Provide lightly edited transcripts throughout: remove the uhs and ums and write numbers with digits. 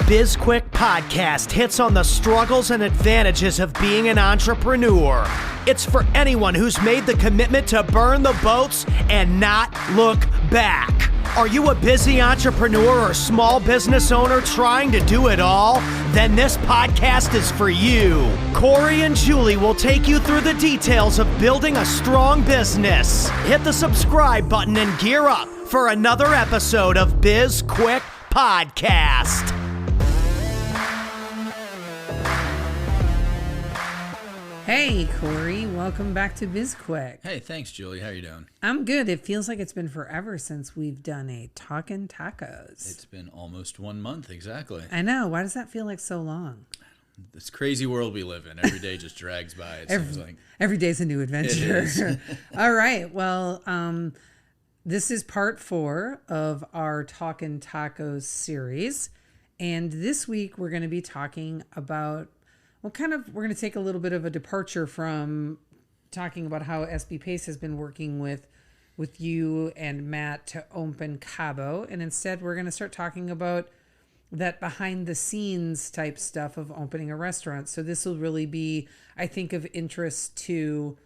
BizQuik podcast hits on the struggles and advantages of being an entrepreneur. It's for anyone who's made the commitment to burn the boats and not look back. Are you a busy entrepreneur or small business owner trying to do it all? Then this podcast is for you. Corey and Juile will take you through the details of building a strong business. Hit the subscribe button and gear up for another episode of BizQuik Podcast. Hey, Corey. Welcome back to BizQuik. Hey, thanks, Julie. How you doing? I'm good. It feels like it's been forever since we've done a Talkin' Tacos. It's been almost 1 month, exactly. I know. Why does that feel like so long? This crazy world we live in. Every day just drags by, it seems like. Every day's a new adventure. It is. All right. Well, this is part 4 of our Talkin' Tacos series. And this week we're going to be talking about... we're going to take a little bit of a departure from talking about how SB Pace has been working with you and Matt to open Cabo. And instead, we're going to start talking about that behind the scenes type stuff of opening a restaurant. So this will really be, I think, of interest to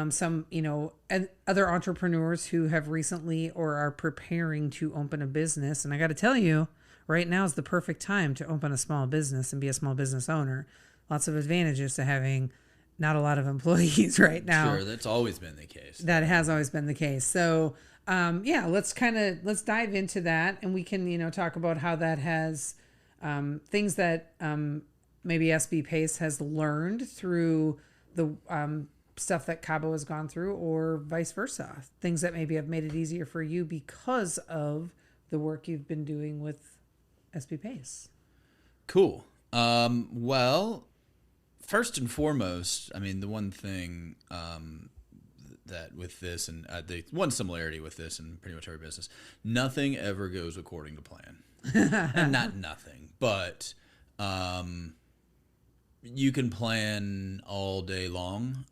some, and other entrepreneurs who have recently or are preparing to open a business. And I got to tell you, right now is the perfect time to open a small business and be a small business owner. Lots of advantages to having not a lot of employees right now. Sure, that's always been the case. That has always been the case. So, let's dive into that, and we can, talk about how that has things that maybe SB Pace has learned through the stuff that Cabo has gone through, or vice versa. Things that maybe have made it easier for you because of the work you've been doing with SB Pace. Cool. Well, first and foremost, I mean, the one thing that with this, and the one similarity with this and pretty much every business, nothing ever goes according to plan. And not nothing, but you can plan all day long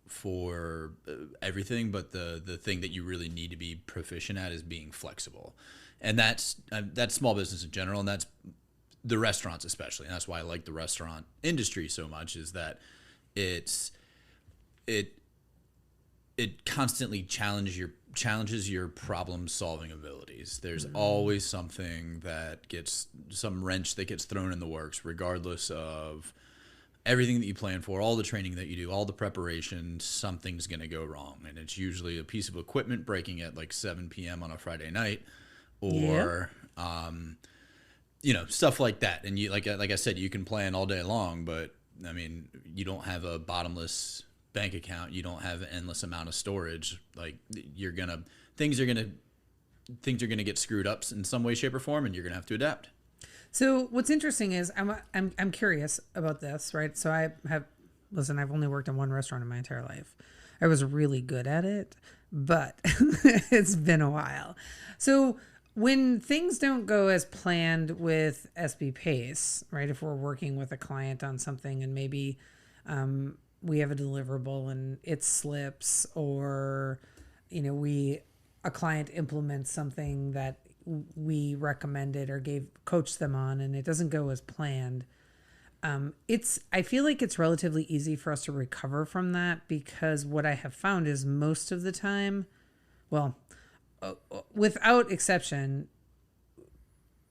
for everything, but the thing that you really need to be proficient at is being flexible. And that's small business in general, and that's the restaurants especially, and that's why I like the restaurant industry so much, is that it constantly challenges your problem solving abilities. There's always something that some wrench that gets thrown in the works, regardless of everything that you plan for, all the training that you do, all the preparation. Something's going to go wrong, and it's usually a piece of equipment breaking at like 7 p.m. on a Friday night, or stuff like that. And you, like I said, you can plan all day long, but I mean, you don't have a bottomless bank account. You don't have an endless amount of storage. Like things are gonna get screwed up in some way, shape, or form, and you're gonna have to adapt. So what's interesting is I'm curious about this, right? So I've only worked in one restaurant in my entire life. I was really good at it, but it's been a while. So when things don't go as planned with SB Pace, right? If we're working with a client on something and maybe we have a deliverable and it slips, or a client implements something that we recommended or coached them on, and it doesn't go as planned. I feel like it's relatively easy for us to recover from that, because what I have found is most of the time, without exception,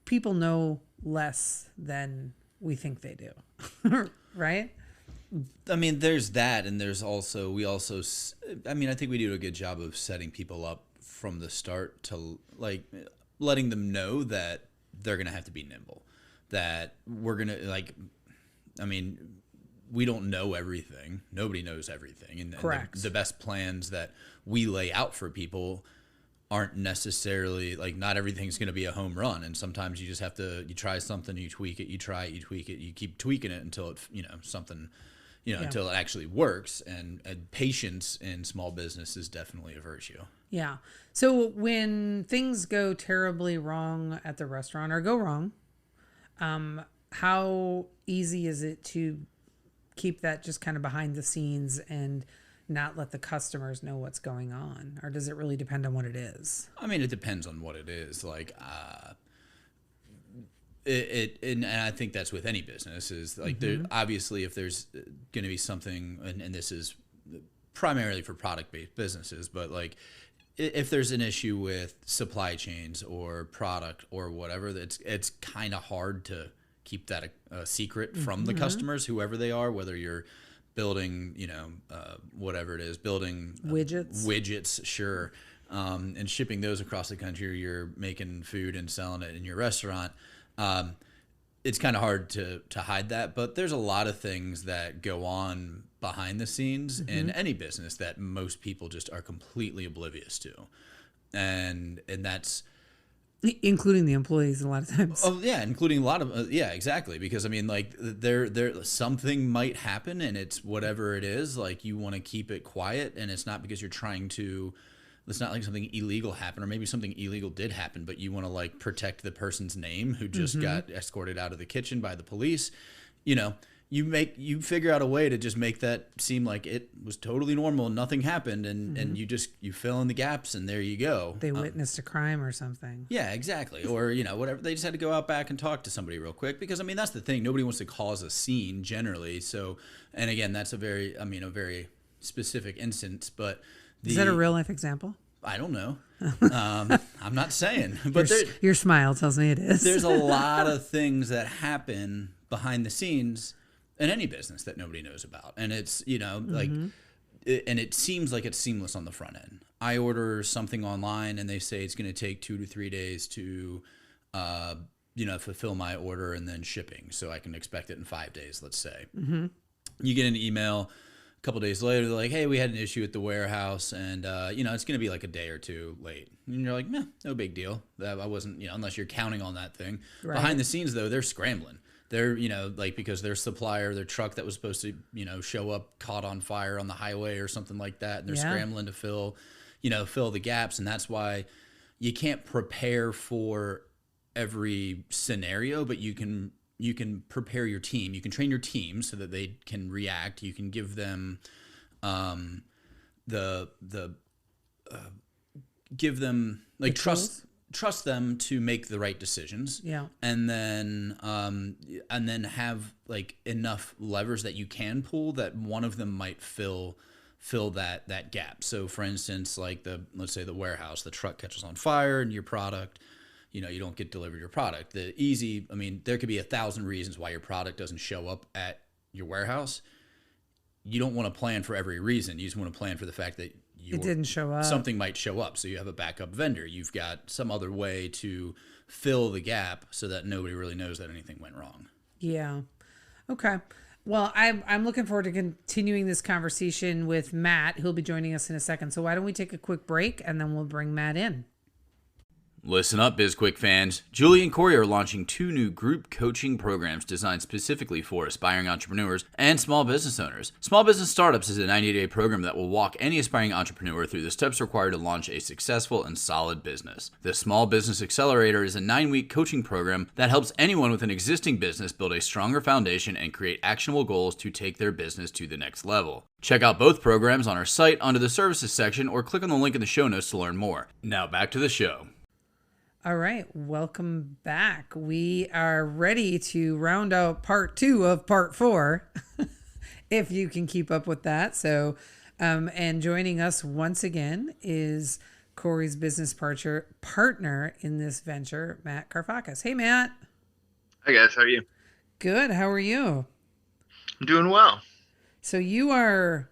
people know less than we think they do, right? I mean, there's that, and there's also, I think we do a good job of setting people up from the start to, like, letting them know that they're going to have to be nimble, that we're going to, we don't know everything. Nobody knows everything. And correct. The best plans that we lay out for people aren't necessarily, like, not everything's going to be a home run. And sometimes you just have to, you try something, you tweak it, you try it, you tweak it, you keep tweaking it until it, until it actually works. And patience in small business is definitely a virtue. Yeah. So when things go terribly wrong at the restaurant, or go wrong, how easy is it to keep that just kind of behind the scenes and not let the customers know what's going on? Or does it really depend on what it is? I mean, it depends on what it is. Like, And I think that's with any business is like there, obviously if there's going to be something, and this is primarily for product-based businesses, but like if there's an issue with supply chains or product or whatever, it's kind of hard to keep that a secret from the customers, whoever they are, whether you're building, whatever it is, building widgets, sure, and shipping those across the country, or you're making food and selling it in your restaurant. It's kind of hard to hide that, but there's a lot of things that go on behind the scenes in any business that most people just are completely oblivious to. And that's including the employees a lot of times. Oh yeah, including a lot of yeah, exactly. Because I mean, like there something might happen, and it's whatever it is. Like you want to keep it quiet, and it's not because you're trying to. It's not like something illegal happened, or maybe something illegal did happen, but you want to like protect the person's name who just got escorted out of the kitchen by the police. You figure out a way to just make that seem like it was totally normal and nothing happened, and you fill in the gaps, and there you go. They witnessed a crime or something. Yeah, exactly. Or whatever. They just had to go out back and talk to somebody real quick, because I mean that's the thing. Nobody wants to cause a scene generally. So, and again, that's a very specific instance, but. Is that a real life example? I don't know. I'm not saying, but your smile tells me it is. There's a lot of things that happen behind the scenes in any business that nobody knows about, and it's and it seems like it's seamless on the front end. I order something online, and they say it's going to take 2 to 3 days to, fulfill my order and then shipping, so I can expect it in 5 days. Let's say you get an email. A couple days later, they're like, hey, we had an issue at the warehouse, and it's going to be like a day or two late. And you're like, no big deal. I wasn't, unless you're counting on that thing. Right. Behind the scenes, though, they're scrambling. They're, because their supplier, their truck that was supposed to, show up caught on fire on the highway or something like that, and they're scrambling to fill the gaps. And that's why you can't prepare for every scenario, but you can prepare your team. You can train your team so that they can react. You can give them trust them to make the right decisions. Yeah. And then have like enough levers that you can pull that one of them might fill that gap. So for instance, like let's say the warehouse, the truck catches on fire and your product, you don't get delivered your product. There could be 1,000 reasons why your product doesn't show up at your warehouse. You don't want to plan for every reason. You just want to plan for the fact that it didn't show up. Something might show up. So you have a backup vendor. You've got some other way to fill the gap so that nobody really knows that anything went wrong. Yeah. Okay. Well, I'm looking forward to continuing this conversation with Matt. He'll be joining us in a second. So why don't we take a quick break, and then we'll bring Matt in. Listen up, BizQuik fans. Juile and Corey are launching 2 new group coaching programs designed specifically for aspiring entrepreneurs and small business owners. Small Business Startups is a 90-day program that will walk any aspiring entrepreneur through the steps required to launch a successful and solid business. The Small Business Accelerator is a 9-week coaching program that helps anyone with an existing business build a stronger foundation and create actionable goals to take their business to the next level. Check out both programs on our site under the services section, or click on the link in the show notes to learn more. Now back to the show. All right, welcome back. We are ready to round out part 2 of part 4, if you can keep up with that. So, and joining us once again is Corey's business partner in this venture, Matt Karfakis. Hey, Matt. Hi, guys. How are you? Good. How are you? I'm doing well. So you are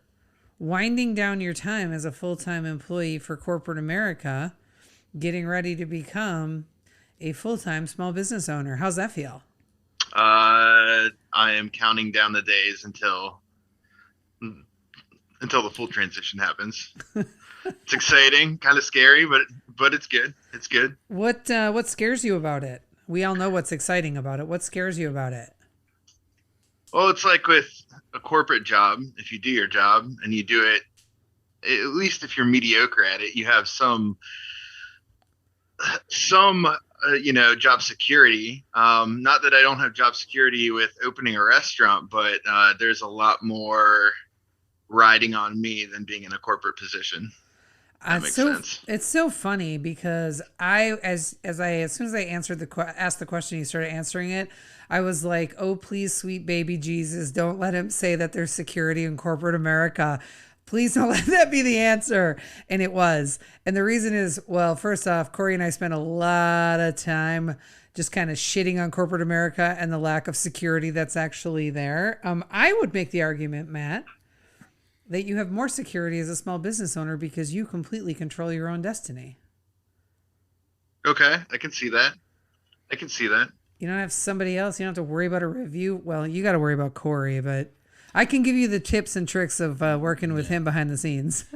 winding down your time as a full-time employee for corporate America, getting ready to become a full-time small business owner. How's that feel? I am counting down the days until the full transition happens. It's exciting, kind of scary, but it's good. It's good. What scares you about it? We all know what's exciting about it. What scares you about it? Well, it's like with a corporate job. If you do your job and you do it, at least if you're mediocre at it, you have some job security. Not that I don't have job security with opening a restaurant, but there's a lot more riding on me than being in a corporate position. That makes sense. It's so funny because as soon as I asked the question, you started answering it. I was like, "Oh, please, sweet baby Jesus, don't let him say that there's security in corporate America. Please don't let that be the answer." And it was. And the reason is, well, first off, Corey and I spent a lot of time just kind of shitting on corporate America and the lack of security that's actually there. I would make the argument, Matt, that you have more security as a small business owner because you completely control your own destiny. Okay, I can see that. You don't have somebody else. You don't have to worry about a review. Well, you got to worry about Corey, but I can give you the tips and tricks of working with him behind the scenes.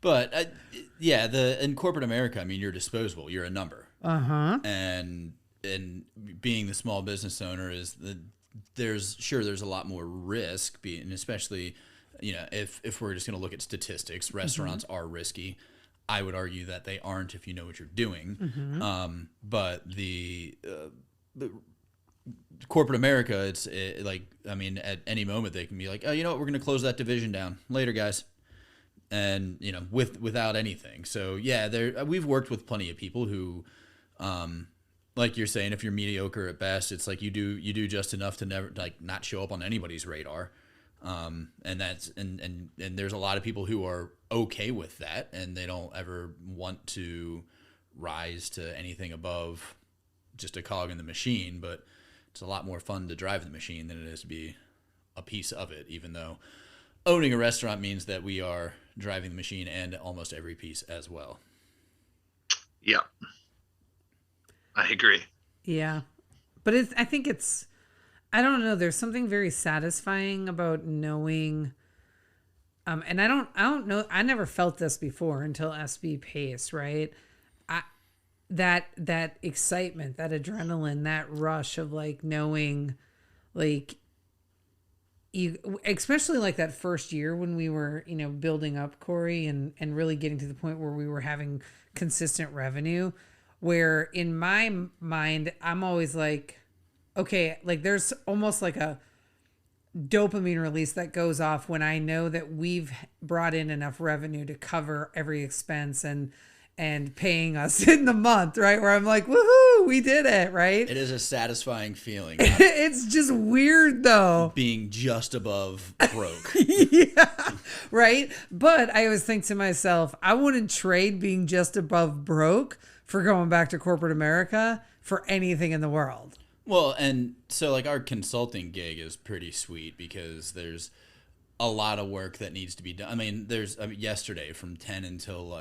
But in corporate America, I mean, you're disposable. You're a number. And being the small business owner there's a lot more risk, and especially, if we're just going to look at statistics, restaurants are risky. I would argue that they aren't if you know what you're doing. But the corporate America, at any moment they can be like, oh, you know what, we're going to close that division down later, guys. And, without anything. So yeah, we've worked with plenty of people who, like you're saying, if you're mediocre at best, it's like you do just enough to never not show up on anybody's radar. And there's a lot of people who are okay with that, and they don't ever want to rise to anything above just a cog in the machine. But it's a lot more fun to drive the machine than it is to be a piece of it, even though owning a restaurant means that we are driving the machine and almost every piece as well. Yeah. I agree. Yeah. But I think I don't know. There's something very satisfying about knowing, and I don't know. I never felt this before until SB Pace, right? That excitement, that adrenaline, that rush of knowing, you, especially that first year when we were, building up, Corey, and really getting to the point where we were having consistent revenue, where in my mind, I'm always okay, there's almost a dopamine release that goes off when I know that we've brought in enough revenue to cover every expense and paying us in the month, right? Where I'm like, woohoo, we did it, right? It is a satisfying feeling. It's just weird though. Being just above broke. Yeah, right? But I always think to myself, I wouldn't trade being just above broke for going back to corporate America for anything in the world. Well, and so our consulting gig is pretty sweet because there's a lot of work that needs to be done. I mean, yesterday from 10 until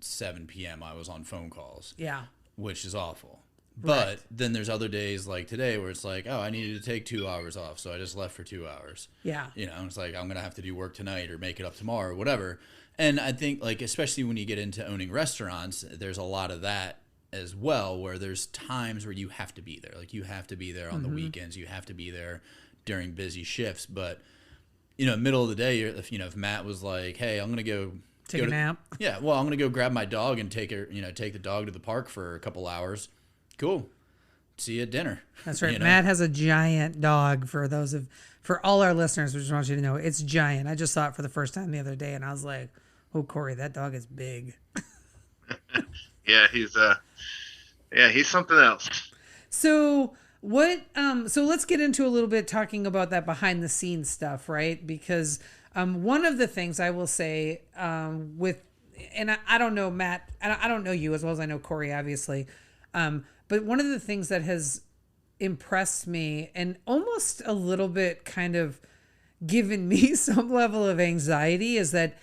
7 p.m. I was on phone calls. Yeah. Which is awful. But right. Then there's other days like today where it's oh, I needed to take 2 hours off, so I just left for 2 hours. Yeah. It's I'm going to have to do work tonight or make it up tomorrow or whatever. And I think especially when you get into owning restaurants, there's a lot of that as well, where there's times where you have to be there. You have to be there on the weekends. You have to be there during busy shifts. But, middle of the day, if Matt was hey, I'm going to go take a nap. Yeah, well, I'm going to go grab my dog and take the dog to the park for a couple hours. Cool. See you at dinner. That's right. Matt has a giant dog. For all our listeners, we just want you to know it's giant. I just saw it for the first time the other day, and I was like, "Oh, Corey, that dog is big." Yeah, he's something else. So what? So let's get into a little bit talking about that behind the scenes stuff, right? Because one of the things I will say and I don't know Matt, I don't know you as well as I know Corey, obviously, but one of the things that has impressed me and almost a little bit kind of given me some level of anxiety is that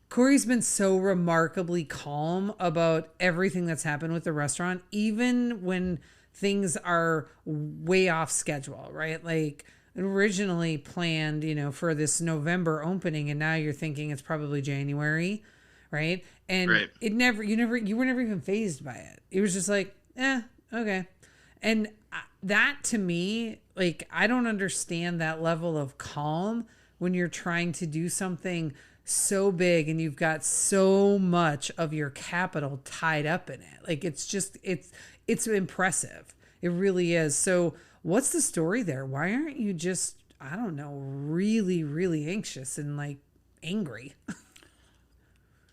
Corey's been so remarkably calm about everything that's happened with the restaurant, even when things are way off schedule, right? Originally planned, for this November opening, and now you're thinking it's probably January, right? And right. You were never even fazed by it. It was just okay. And that to me, I don't understand that level of calm when you're trying to do something so big and you've got so much of your capital tied up in it. It's impressive. It really is. So what's the story there? Why aren't you just, I don't know, really, really anxious and angry?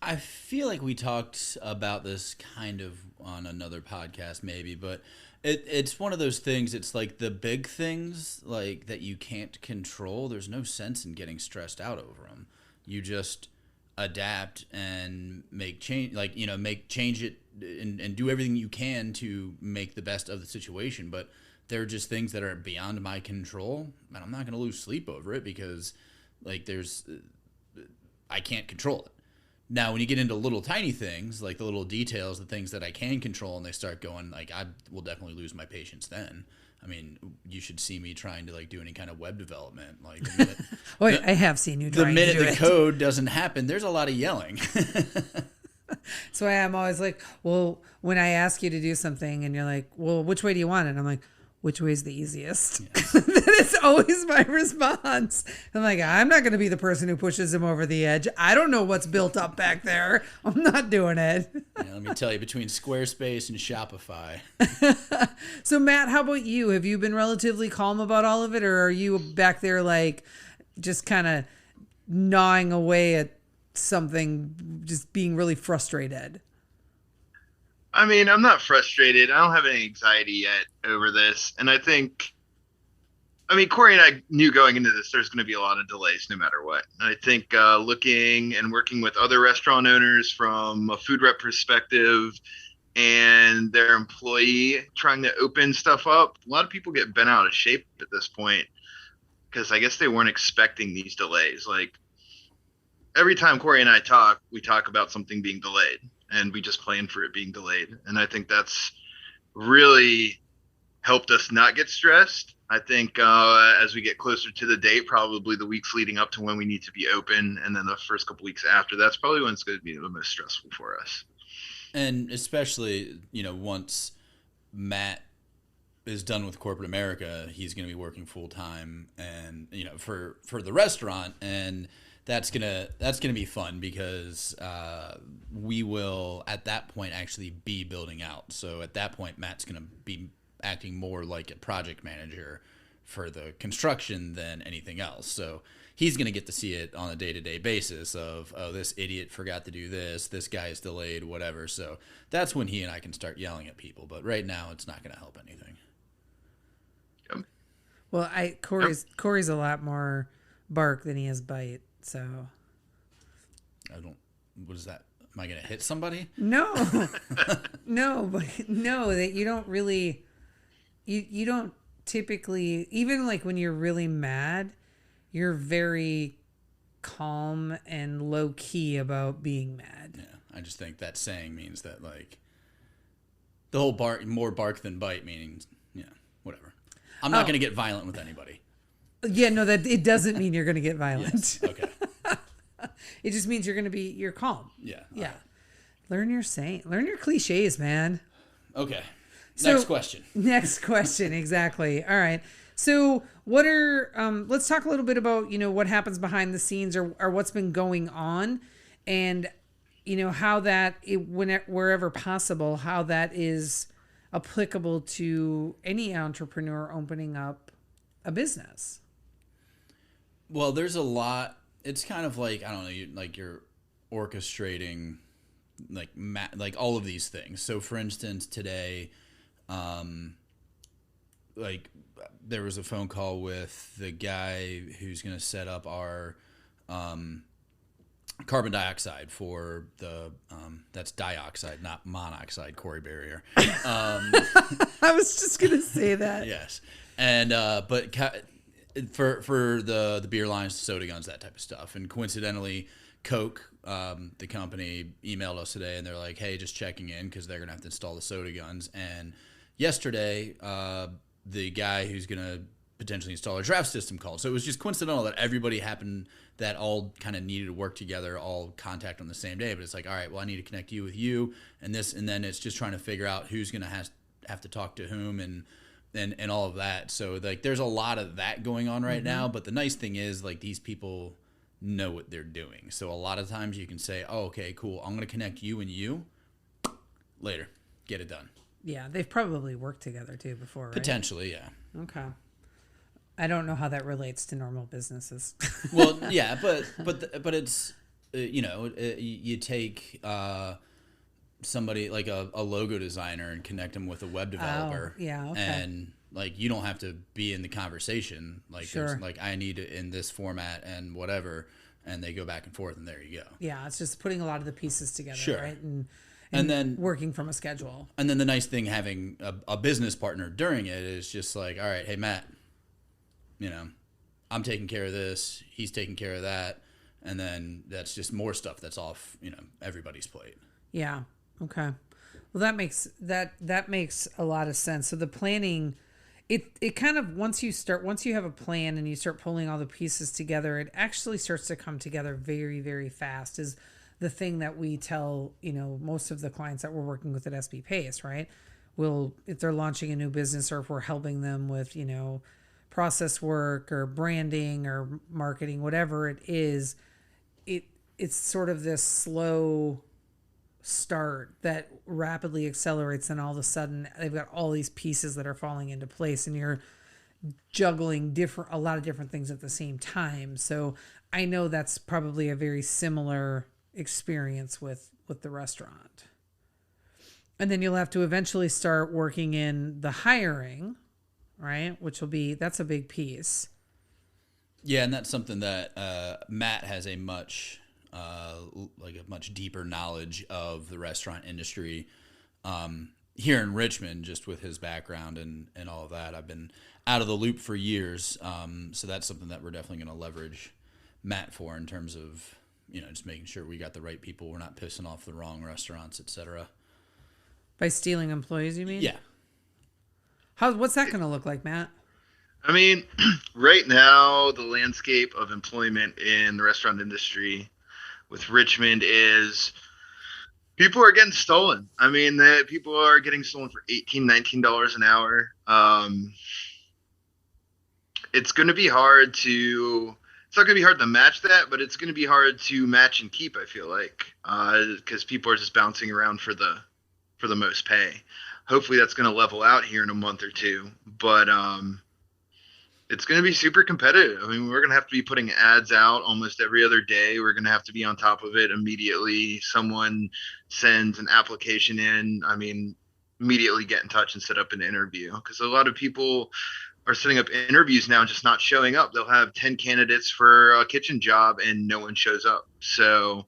I feel like we talked about this kind of on another podcast maybe, but it's one of those things. It's like the big things like that you can't control. There's no sense in getting stressed out over them. You just adapt and make change, like, change it and do everything you can to make the best of the situation. But they're just things that are beyond my control, and I'm not going to lose sleep over it because like I can't control it. Now, when you get into little tiny things, like the little details, the things that I can control, and they start going, like, I will definitely lose my patience then. I mean, you should see me trying to, like, do any kind of web development. Like, I have seen you trying to do it. The minute the code doesn't happen, there's a lot of yelling. That's why I'm always like, well, when I ask you to do something and you're like, well, which way do you want it? I'm like, which way is the easiest? Yes. That is always my response. I'm like, I'm not going to be the person who pushes him over the edge. I don't know what's built up back there. I'm not doing it. Yeah, let me tell you, between Squarespace and Shopify. So, Matt, how about you? Have you been relatively calm about all of it, or are you back there like just kind of gnawing away at something, just being really frustrated? I mean, I'm not frustrated. I don't have any anxiety yet over this. And I think, Corey and I knew going into this, there's going to be a lot of delays no matter what. And I think looking and working with other restaurant owners from a food rep perspective and their employee trying to open stuff up, a lot of people get bent out of shape at this point because I guess they weren't expecting these delays. Like every time Corey and I talk, we talk about something being delayed. And we just plan for it being delayed. And I think that's really helped us not get stressed. I think as we get closer to the date, probably the weeks leading up to when we need to be open, and then the first couple weeks after, that's probably when it's going to be the most stressful for us. And especially, once Matt is done with corporate America, he's going to be working full time and, for the restaurant. And that's gonna be fun because we will at that point actually be building out. So at that point, Matt's gonna be acting more like a project manager for the construction than anything else. So he's gonna get to see it on a day-to-day basis of, oh, this idiot forgot to do this guy is delayed, whatever. So that's when he and I can start yelling at people. But right now, it's not gonna help anything. Yep. Well, Corey's a lot more bark than he is bite. So what is that? Am I going to hit somebody? No, that you don't really, you don't typically, even like when you're really mad, you're very calm and low key about being mad. Yeah. I just think that saying means that like the whole more bark than bite, meaning, whatever. I'm not going to get violent with anybody. Yeah, no, that it doesn't mean you're going to get violent. Yes. Okay. It just means you're calm. Yeah. Yeah. Right. Learn your cliches, man. Okay. So, Next question. Exactly. All right. So what are, let's talk a little bit about, what happens behind the scenes or what's been going on and, how that, wherever possible, how that is applicable to any entrepreneur opening up a business. Well, there's a lot. It's kind of like, I don't know, you're orchestrating like all of these things. So for instance, today, there was a phone call with the guy who's going to set up our carbon dioxide for the that's dioxide, not monoxide, Corey Barrier. I was just going to say that. Yes. And but for the beer lines, soda guns, that type of stuff. And coincidentally, Coke, the company, emailed us today, and they're like, hey, just checking in because they're going to have to install the soda guns. And yesterday, the guy who's going to potentially install a draft system called. So it was just coincidental that everybody happened that all kind of needed to work together, all contact on the same day. But it's like, all right, well, I need to connect you with you and this. And then it's just trying to figure out who's going to have to talk to whom and all of that. So like there's a lot of that going on right now, but the nice thing is like these people know what they're doing. So a lot of times you can say, oh, okay, cool, I'm going to connect you and you later. Get it done. Yeah, they've probably worked together too before, right? Potentially, yeah. Okay. I don't know how that relates to normal businesses. Well, yeah, but it's you take somebody like a logo designer and connect them with a web developer. Oh, yeah, okay. And like, you don't have to be in the conversation. Like, Sure. there's like, I need it in this format and whatever. And they go back and forth, and there you go. Yeah, it's just putting a lot of the pieces together, Sure. right? And then working from a schedule. And then the nice thing having a business partner during it is just like, all right, hey, Matt, I'm taking care of this. He's taking care of that. And then that's just more stuff that's off, everybody's plate. Yeah. Okay. Well, that makes a lot of sense. So the planning, it kind of, once you have a plan and you start pulling all the pieces together, it actually starts to come together very, very fast, is the thing that we tell, most of the clients that we're working with at SB Pace, right? If they're launching a new business, or if we're helping them with, process work or branding or marketing, whatever it is, it's sort of this slow start that rapidly accelerates, and all of a sudden they've got all these pieces that are falling into place, and you're juggling a lot of different things at the same time. So I know that's probably a very similar experience with the restaurant. And then you'll have to eventually start working in the hiring, right? That's a big piece. Yeah, and that's something that Matt has a much deeper knowledge of the restaurant industry here in Richmond, just with his background and all of that. I've been out of the loop for years, so that's something that we're definitely going to leverage Matt for, in terms of just making sure we got the right people, we're not pissing off the wrong restaurants, etc. By stealing employees, you mean? Yeah. What's that going to look like, Matt? I mean, right now, the landscape of employment in the restaurant industry with Richmond is people are getting stolen. I mean, people are getting stolen for $18, $19 an hour. It's going to be hard to... It's not going to be hard to match that, but it's going to be hard to match and keep, I feel like, because people are just bouncing around for the most pay. Hopefully that's going to level out here in a month or two, but it's going to be super competitive. I mean, we're going to have to be putting ads out almost every other day. We're going to have to be on top of it immediately. Someone sends an application in, immediately get in touch and set up an interview, because a lot of people are setting up interviews now and just not showing up. They'll have 10 candidates for a kitchen job and no one shows up. So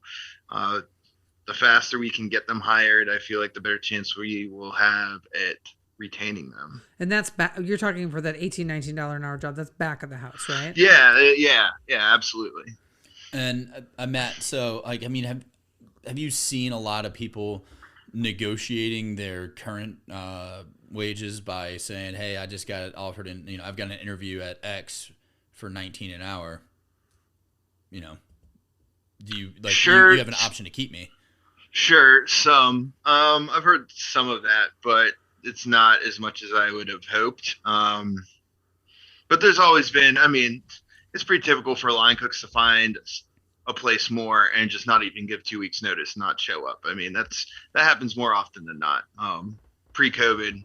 the faster we can get them hired, I feel like the better chance we will have at retaining them. And that's you're talking for that $18, $19 an hour job. That's back of the house, right? Yeah, absolutely. And Matt, so have you seen a lot of people negotiating their current wages by saying, hey, I just got offered I've got an interview at X for $19 an hour, do you sure, you have an option to keep me? Sure. I've heard some of that, but it's not as much as I would have hoped. But there's always been, it's pretty typical for line cooks to find a place more and just not even give 2 weeks notice, not show up. That happens more often than not. Pre-COVID,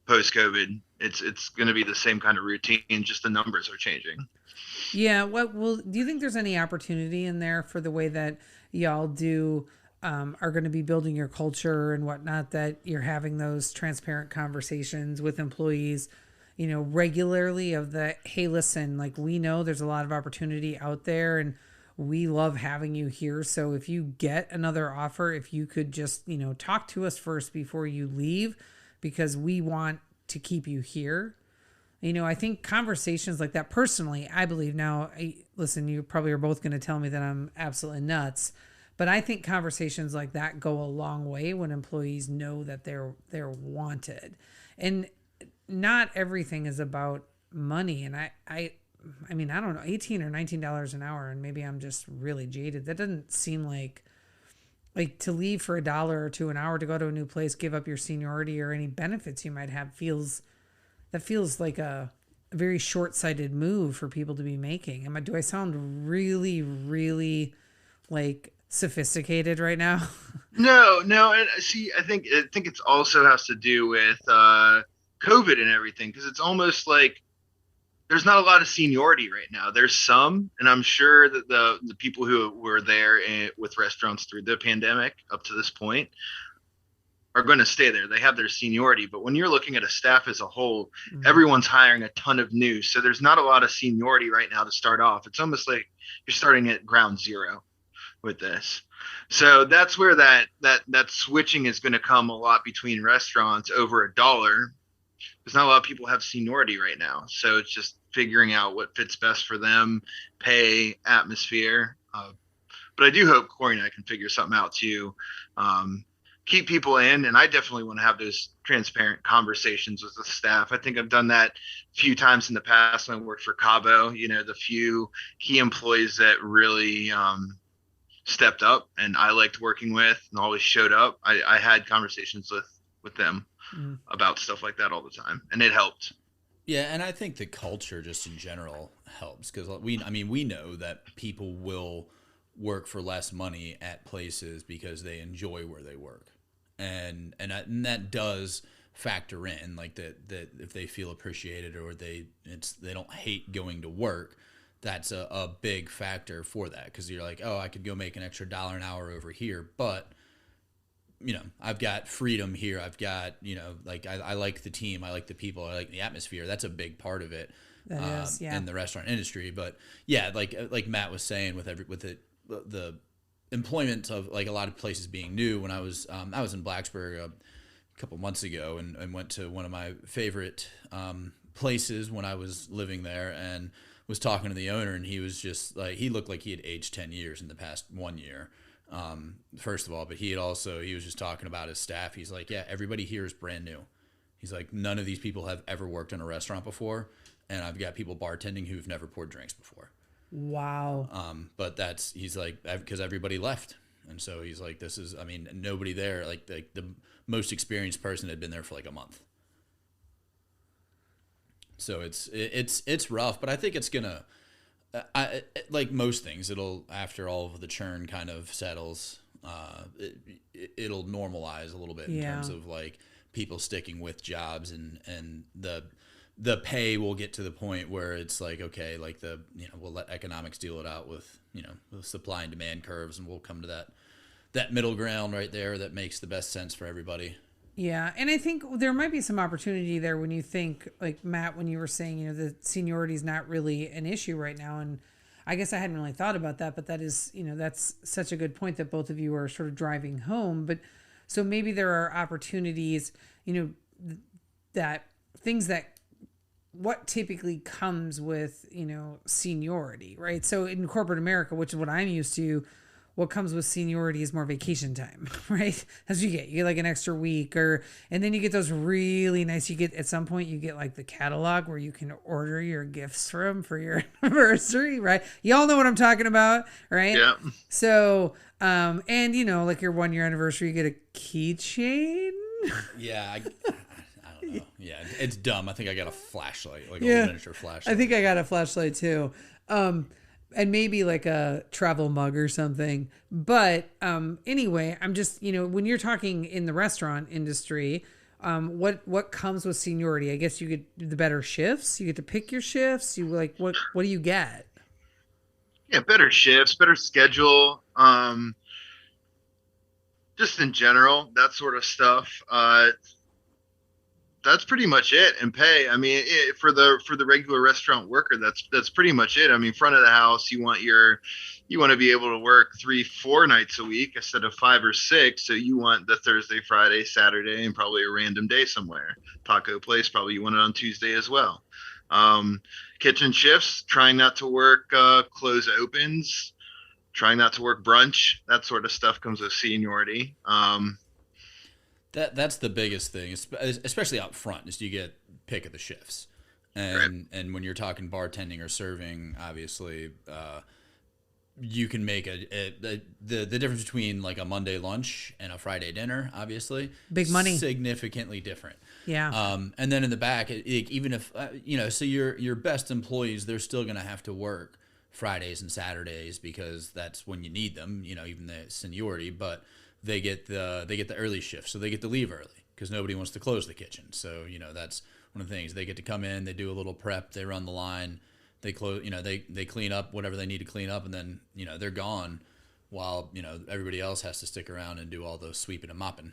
post-COVID, it's going to be the same kind of routine, just the numbers are changing. Yeah. Well, do you think there's any opportunity in there for the way that y'all are going to be building your culture and whatnot, that you're having those transparent conversations with employees, regularly of hey, listen, like, we know there's a lot of opportunity out there and we love having you here. So if you get another offer, if you could just, talk to us first before you leave, because we want to keep you here. I think conversations like that, personally, I believe now, listen, you probably are both going to tell me that I'm absolutely nuts, but I think conversations like that go a long way when employees know that they're wanted. And not everything is about money. And I don't know, $18 or $19 an hour, and maybe I'm just really jaded. That doesn't seem like to leave for $1 or $2 an hour to go to a new place, give up your seniority or any benefits you might have, feels like a very short-sighted move for people to be making. Do I sound really, really sophisticated right now? No. And see, I think it's also has to do with COVID and everything, because it's almost like there's not a lot of seniority right now. There's some, and I'm sure that the people who were there with restaurants through the pandemic up to this point are going to stay there. They have their seniority, but when you're looking at a staff as a whole, everyone's hiring a ton of new. So there's not a lot of seniority right now to start off. It's almost like you're starting at ground zero with this. So that's where that switching is going to come a lot between restaurants over $1. There's not a lot of people have seniority right now. So it's just figuring out what fits best for them, pay, atmosphere. But I do hope Corey and I can figure something out too. Keep people in, and I definitely want to have those transparent conversations with the staff. I think I've done that a few times in the past when I worked for Cabo. The few key employees that really stepped up and I liked working with and always showed up, I had conversations with them about stuff like that all the time, and it helped. Yeah, and I think the culture just in general helps, because we know that people will work for less money at places because they enjoy where they work, and that does factor in, like that if they feel appreciated or they don't hate going to work, that's a big factor for that, because you're like, oh, I could go make an extra $1 an hour over here, but I've got freedom here. I've got, like I like the team, I like the people, I like the atmosphere. That's a big part of it. That is, yeah. In the restaurant industry. But yeah, like Matt was saying, with the employment of like a lot of places being new. When I was in Blacksburg a couple months ago and went to one of my favorite places when I was living there, and was talking to the owner, and he was just like, he looked like he had aged 10 years in the past 1 year. First of all, but he was just talking about his staff. He's like, yeah, everybody here is brand new. He's like, none of these people have ever worked in a restaurant before. And I've got people bartending who've never poured drinks before. Wow. But he's like, because everybody left. And so he's like, nobody there, like the most experienced person had been there for like a month. So it's rough, but I think it's gonna, like most things, it'll, after all of the churn kind of settles, it'll normalize a little bit in terms of like people sticking with jobs, and the pay will get to the point where it's like, okay, like we'll let economics deal it out with, the supply and demand curves, and we'll come to that middle ground right there that makes the best sense for everybody. Yeah, and I think there might be some opportunity there when you think, like Matt, when you were saying, the seniority is not really an issue right now, and I guess I hadn't really thought about that, but that is, that's such a good point that both of you are sort of driving home. But so maybe there are opportunities, that things that what typically comes with, seniority, right? So in corporate America, which is what I'm used to, what comes with seniority is more vacation time, right? That's what you get like an extra week, and then you get those really nice, at some point you get like the catalog where you can order your gifts for your anniversary, right? Y'all know what I'm talking about, right? Yeah. So, and like your 1 year anniversary, you get a keychain. Yeah. I don't know. Yeah. It's dumb. I think I got a flashlight, like a miniature flashlight. I think I got a flashlight too. And maybe like a travel mug or something. But anyway, I'm just, when you're talking in the restaurant industry, what comes with seniority? I guess you get the better shifts. You get to pick your shifts. You like, what do you get? Yeah, better shifts, better schedule. Just in general, that sort of stuff. That's pretty much it. And pay, for the regular restaurant worker, that's pretty much it. Front of the house, you want to be able to work 3-4 nights a week instead of 5 or 6. So you want the Thursday, Friday, Saturday, and probably a random day somewhere. Taco place, probably you want it on Tuesday as well. Kitchen shifts, trying not to work close opens, trying not to work brunch. That sort of stuff comes with seniority. That's the biggest thing, especially out front, is you get pick of the shifts. And when you're talking bartending or serving, obviously, you can make the difference between like a Monday lunch and a Friday dinner, obviously. Big money. Significantly different. Yeah. And then in the back, even if, so your best employees, they're still going to have to work Fridays and Saturdays because that's when you need them, even the seniority, but they get the early shift, so they get to leave early because nobody wants to close the kitchen. So that's one of the things. They get to come in, they do a little prep, they run the line, they close, they clean up whatever they need to clean up, and then, they're gone while, everybody else has to stick around and do all the sweeping and mopping.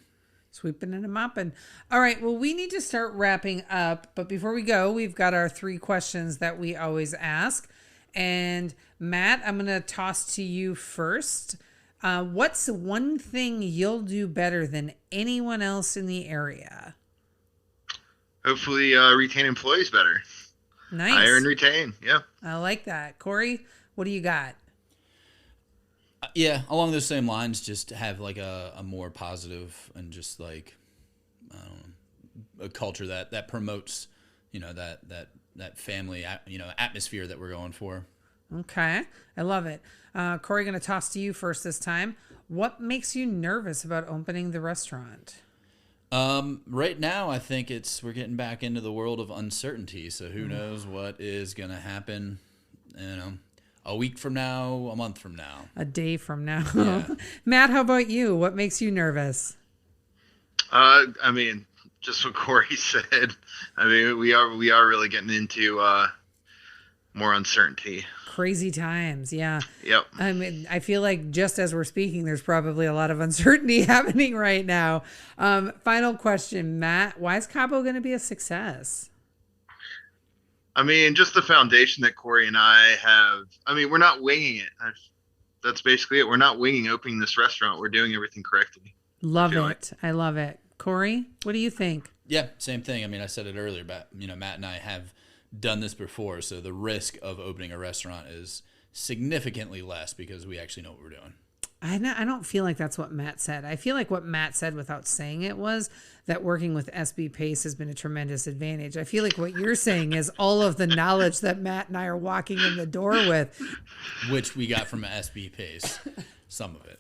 Sweeping and mopping. All right. Well, we need to start wrapping up. But before we go, we've got our 3 questions that we always ask. And Matt, I'm going to toss to you first. What's one thing you'll do better than anyone else in the area? Hopefully retain employees better. Nice. Hire and retain. Yeah. I like that. Corey, what do you got? Yeah, along those same lines, just have like a more positive and just like, I don't know, a culture that promotes, that family, atmosphere that we're going for. Okay. I love it. Corey, going to toss to you first this time. What makes you nervous about opening the restaurant? Right now, I think we're getting back into the world of uncertainty. So who knows what is going to happen, a week from now, a month from now, a day from now. Yeah. Matt, how about you? What makes you nervous? Just what Corey said. We are really getting into more uncertainty. Crazy times. Yeah. Yep. I feel like just as we're speaking, there's probably a lot of uncertainty happening right now. Final question, Matt, why is Cabo going to be a success? Just the foundation that Corey and I have. We're not winging it. That's basically it. We're not winging opening this restaurant. We're doing everything correctly. Love it. I love it. Corey, what do you think? Yeah, same thing. I said it earlier, but Matt and I have done this before, so the risk of opening a restaurant is significantly less because we actually know what we're doing. I don't feel like that's what Matt said. I feel like what Matt said without saying it was that working with SB Pace has been a tremendous advantage. I feel like what you're saying is all of the knowledge that Matt and I are walking in the door with. Which we got from SB Pace. Some of it.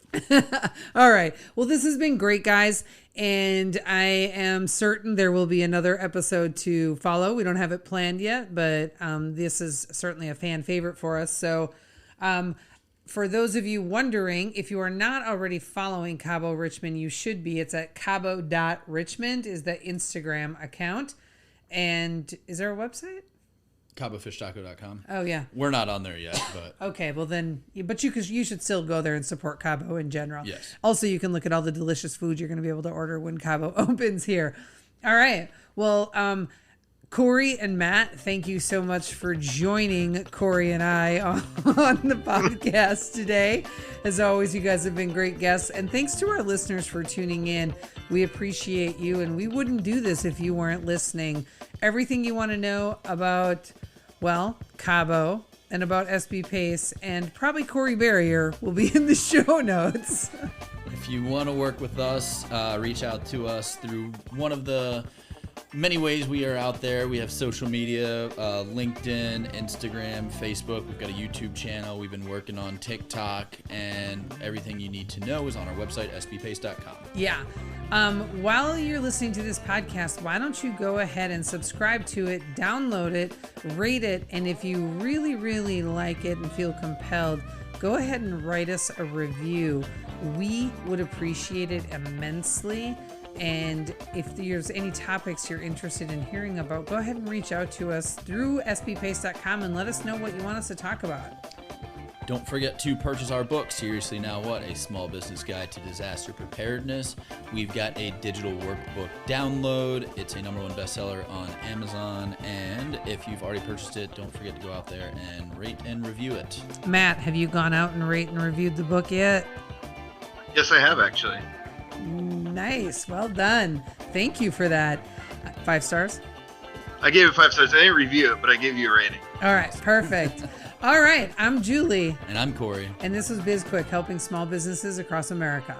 All right. Well, this has been great, guys. And I am certain there will be another episode to follow. We don't have it planned yet, but this is certainly a fan favorite for us. So, for those of you wondering, if you are not already following Cabo Richmond, you should be. It's at cabo.richmond is the Instagram account. And is there a website? CaboFishTaco.com. Oh, yeah. We're not on there yet, but... Okay, well then, but you should still go there and support Cabo in general. Yes. Also, you can look at all the delicious food you're going to be able to order when Cabo opens here. All right. Well, Corey and Matt, thank you so much for joining Corey and I on the podcast today. As always, you guys have been great guests. And thanks to our listeners for tuning in. We appreciate you, and we wouldn't do this if you weren't listening. Everything you want to know about, Cabo and about SB Pace and probably Corey Barrier will be in the show notes. If you want to work with us, reach out to us through one of the many ways we are out there. We have social media, LinkedIn, Instagram, Facebook. We've got a YouTube channel. We've been working on TikTok, and everything you need to know is on our website, sbpace.com. Yeah. While you're listening to this podcast, why don't you go ahead and subscribe to it, download it, rate it, and if you really, really like it and feel compelled, go ahead and write us a review. We would appreciate it immensely. And if there's any topics you're interested in hearing about, go ahead and reach out to us through sbpace.com and let us know what you want us to talk about. Don't forget to purchase our book, Seriously Now What? A Small Business Guide to Disaster Preparedness. We've got a digital workbook download. It's a #1 bestseller on Amazon. And if you've already purchased it, don't forget to go out there and rate and review it. Matt, have you gone out and rate and reviewed the book yet? Yes, I have, actually. Nice. Well done. Thank you for that. 5 stars? I gave it 5 stars. I didn't review it, but I gave you a rating. All right. Perfect. All right. I'm Julie. And I'm Corey. And this was BizQuik, helping small businesses across America.